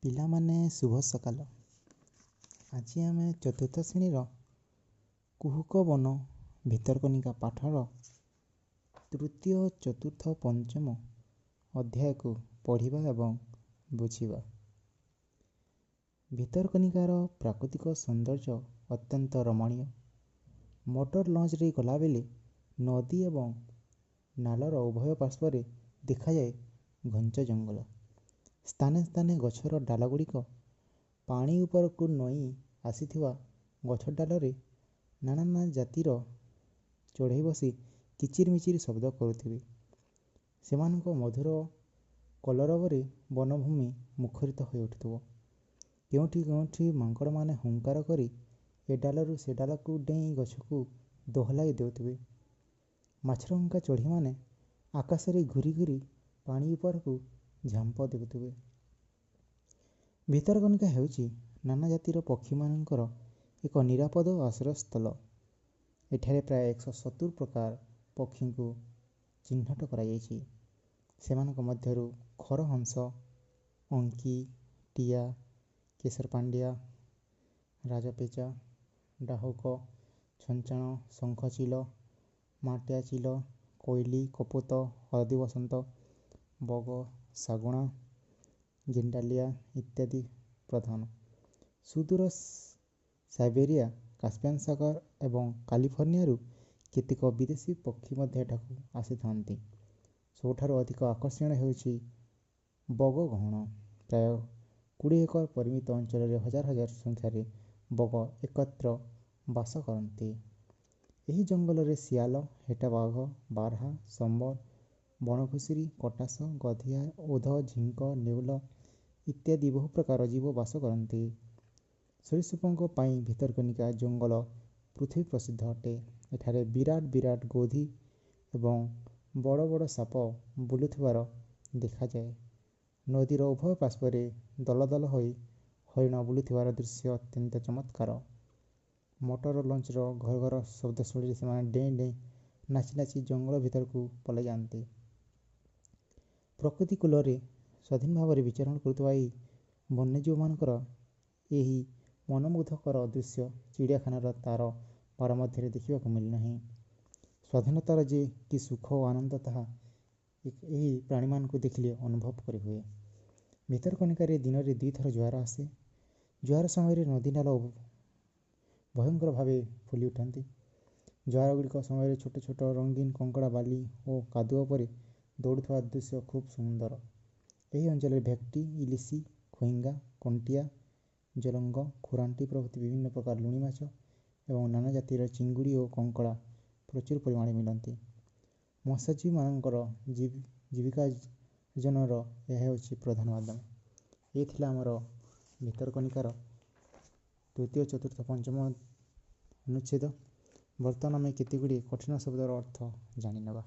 ପିଲାମାନେ ଶୁଭ ସକାଳ। ଆଜି ଆମେ ଚତୁର୍ଥ ଶ୍ରେଣୀର କୁହୁକ ବନ ଭିତରକନିକା ପାଠର ତୃତୀୟ, ଚତୁର୍ଥ, ପଞ୍ଚମ ଅଧ୍ୟାୟକୁ ପଢ଼ିବା ଏବଂ ବୁଝିବା। ଭିତରକନିକାର ପ୍ରାକୃତିକ ସୌନ୍ଦର୍ଯ୍ୟ ଅତ୍ୟନ୍ତ ରମଣୀୟ। ମୋଟର ଲଞ୍ଚରେ ଗଲାବେଳେ ନଦୀ ଏବଂ ନାଲର ଉଭୟ ପାର୍ଶ୍ୱରେ ଦେଖାଯାଏ ଘଞ୍ଚ ଜଙ୍ଗଲ। ସ୍ଥାନେ ସ୍ଥାନେ ଗଛର ଡାଳଗୁଡ଼ିକ ପାଣି ଉପରକୁ ନଇଁ ଆସିଥିବା ଗଛ ଡାଳରେ ନାନା ଜାତିର ଚଢ଼େଇ ବସି କିଚିରି ମିଚିରି ଶବ୍ଦ କରୁଥିବେ। ସେମାନଙ୍କ ମଧୁର କଲରବରେ ବନଭୂମି ମୁଖରିତ ହୋଇ ଉଠୁଥିବ। କେଉଁଠି କେଉଁଠି ମାଙ୍କଡ଼ମାନେ ହୁଙ୍କାର କରି ଏ ଡାଳରୁ ସେ ଡାଳକୁ ଡେଇଁ ଗଛକୁ ଦୋହଲାଇ ଦେଉଥିବେ। ମାଛରଙ୍କା ଚଢ଼େଇମାନେ ଆକାଶରେ ଘୂରି ଘୂରି ପାଣି ଉପରକୁ ଝାମ୍ପ ଦେଉଥିବେ। ଭିତରକନିକା ହେଉଛି ନାନା ଜାତିର ପକ୍ଷୀମାନଙ୍କର ଏକ ନିରାପଦ ଆଶ୍ରୟସ୍ଥଳ। ଏଠାରେ ପ୍ରାୟ 170 ପ୍ରକାର ପକ୍ଷୀଙ୍କୁ ଚିହ୍ନଟ କରାଯାଇଛି। ସେମାନଙ୍କ ମଧ୍ୟରୁ ଖରହଂସ, ଅଙ୍କି, ଟିଆ, କେଶରପାଣ୍ଡିଆ, ରାଜପେଚା, ଡାହୁକ, ଛଞ୍ଚାଣ, ଶଙ୍ଖଚିଲ, ମାଟିଆ ଚିଲ, କୋଇଲି, କପୋତ, ହଳଦୀବସନ୍ତ, ବଗ, ଶାଗୁଣା, ଗେଣ୍ଡାଳିଆ ଇତ୍ୟାଦି ପ୍ରଧାନ। ସୁଦୂର ସାଇବେରିଆ, କାସ୍ପିଆନ୍ ସାଗର ଏବଂ କାଲିଫର୍ଣ୍ଣିଆରୁ କେତେକ ବିଦେଶୀ ପକ୍ଷୀ ମଧ୍ୟ ଏଠାକୁ ଆସିଥାନ୍ତି। ସବୁଠାରୁ ଅଧିକ ଆକର୍ଷଣୀୟ ହେଉଛି ବଗଗହଣ। ପ୍ରାୟ 20 ଏକର ପରିମିତ ଅଞ୍ଚଳରେ ହଜାର ହଜାର ସଂଖ୍ୟାରେ ବଗ ଏକତ୍ର ବାସ କରନ୍ତି। ଏହି ଜଙ୍ଗଲରେ ଶିଆଳ, ହେଟାବାଘ, ବାର୍ହା, ସମ୍ବର, ବଣଘୁଷୁରି, କଟାସ, ଗଧିଆ, ଓଧ, ଝିଙ୍କ, ନେଉଳ ଇତ୍ୟାଦି ବହୁ ପ୍ରକାର ଜୀବ ବାସ କରନ୍ତି। ସରୀସୃପଙ୍କ ପାଇଁ ଭିତରକନିକା ଜଙ୍ଗଲ ପୃଥିବୀ ପ୍ରସିଦ୍ଧ ଅଟେ। ଏଠାରେ ବିରାଟ ବିରାଟ ଗୋଧି ଏବଂ ବଡ଼ ବଡ଼ ସାପ ବୁଲୁଥିବାର ଦେଖାଯାଏ। ନଦୀର ଉଭୟ ପାର୍ଶ୍ୱରେ ଦଳ ଦଳ ହୋଇ ହରିଣ ବୁଲୁଥିବାର ଦୃଶ୍ୟ ଅତ୍ୟନ୍ତ ଚମତ୍କାର। ମୋଟର ଲଞ୍ଚର ଘର ଘର ଶବ୍ଦ ଶୁଣିଲେ ସେମାନେ ଡେଇଁ ଡେଇଁ ନାଚି ନାଚି ଜଙ୍ଗଲ ଭିତରକୁ ପଳାଇ ଯାଆନ୍ତି। ପ୍ରକୃତି କୂଳରେ ସ୍ୱାଧୀନ ଭାବରେ ବିଚରଣ କରୁଥିବା ଏହି ବନ୍ୟଜୀବମାନଙ୍କର ଏହି ମନମୁଗ୍ଧକର ଦୃଶ୍ୟ ଚିଡ଼ିଆଖାନାର ତାର ବାଡ଼ ମଧ୍ୟରେ ଦେଖିବାକୁ ମିଳେନାହିଁ। ସ୍ୱାଧୀନତାର ଯେ କି ସୁଖ ଓ ଆନନ୍ଦ ତାହା ଏହି ପ୍ରାଣୀମାନଙ୍କୁ ଦେଖିଲେ ଅନୁଭବ କରିହୁଏ। ଭିତରକନିକାରେ ଦିନରେ 2 ଥର ଜୁଆର ଆସେ। ଜୁଆର ସମୟରେ ନଦୀ ନାଳ ଭୟଙ୍କର ଭାବେ ଫୁଲି ଉଠନ୍ତି। ଜୁଆରଗୁଡ଼ିକ ସମୟରେ ଛୋଟ ଛୋଟ ରଙ୍ଗୀନ କଙ୍କଡ଼ା ବାଲି ଓ କାଦୁଅ ଉପରେ ଦୌଡ଼ୁଥିବା ଦୃଶ୍ୟ ଖୁବ୍ ସୁନ୍ଦର। ଏହି ଅଞ୍ଚଳରେ ଭେକ୍ଟି, ଇଲିଶି, ଖଇଙ୍ଗା, କଣ୍ଟିଆ, ଜଲଙ୍ଗ, ଖୁରାଣ୍ଟି ପ୍ରଭୃତି ବିଭିନ୍ନ ପ୍ରକାର ଲୁଣି ମାଛ ଏବଂ ନାନା ଜାତିର ଚିଙ୍ଗୁଡ଼ି ଓ କଙ୍କଡ଼ା ପ୍ରଚୁର ପରିମାଣରେ ମିଳନ୍ତି। ମତ୍ସ୍ୟଜୀବୀମାନଙ୍କର ଜୀବିକାର୍ଜନର ଏହା ହେଉଛି ପ୍ରଧାନ ମାଧ୍ୟମ। ଏ ଥିଲା ଆମର ଭିତରକନିକାର ତୃତୀୟ, ଚତୁର୍ଥ, ପଞ୍ଚମ ଅନୁଚ୍ଛେଦ। ବର୍ତ୍ତମାନ ଆମେ କେତେଗୁଡ଼ିଏ କଠିନ ଶବ୍ଦର ଅର୍ଥ ଜାଣିନେବା।